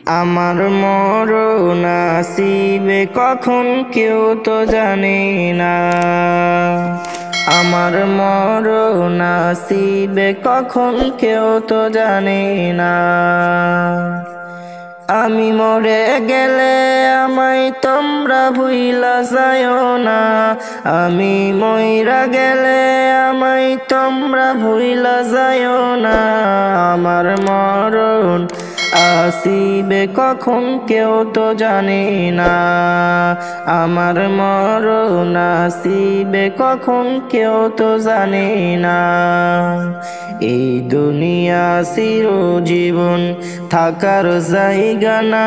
আমার মরণ আসিবে কখন কেউ তো জানে না। আমার মরণ আসিবে কখন কেউ তো জানে না। আমি মরে গেলে আমায় তোমরা ভুইলা যাইও না। আমি মইরা গেলে আমায় তোমরা ভুইলা যাইও না। আমার মরণ আসিবে কখন কেউ তো জানে না। আমার মরণ আসিবে কখন কেউ তো জানে না। এই দুনিয়া চিরজীবন থাকার জায়গা না।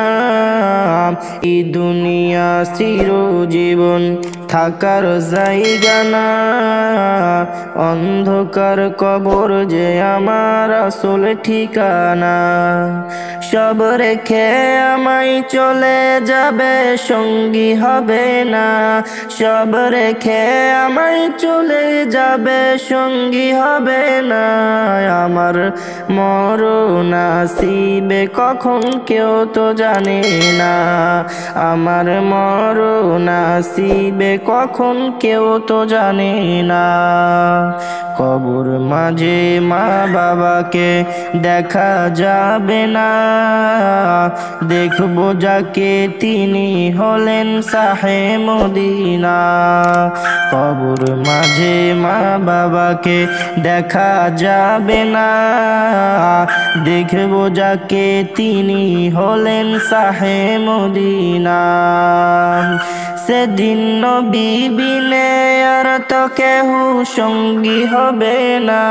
এই দুনিয়া চিরজীবন থাকার জায়গা না। অন্ধকার কবর যে আমার আসল ঠিকানা। সব রেখে আমায় চলে যাবে সঙ্গী হবে না। সব রেখে আমায় চলে যাবে সঙ্গী হবে না। আমার মরণ আসিবে কখন কেউ তো জানে না। আমার মরণ আসিবে কখন কেউ তো জানে না। কবর মাঝে মা বাবাকে দেখা যাবে না। দেখবো যাকে তিনি হলেন শাহে মদিনা। কবর মাঝে মা বাবাকে দেখা যাবে না। দেখবো যাকে তিনি হলেন শাহে মদিনা। সেদিন নবী বিনে আর তো কেহ সঙ্গী হবে না।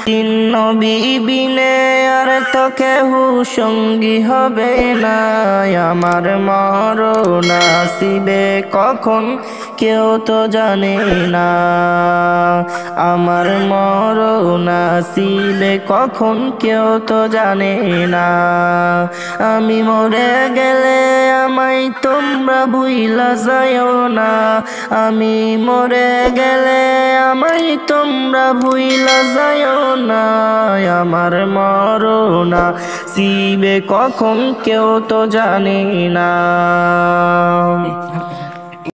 তিন নবী বিনে আর তো কেহ সঙ্গী হবে না। আমার মরণ আসিবে কখন কেউ তো জানে না। আমার মরণ আসিবে কখন কেউ তো জানে না। আমি মরে গেলে আমায় তোমরা ভুইলা যাইও না। আমি মরে গেলে আমায় তোমরা ভুইলা যাইও না। আমার মরণ আসিবে কখন কেউ তো জানে না।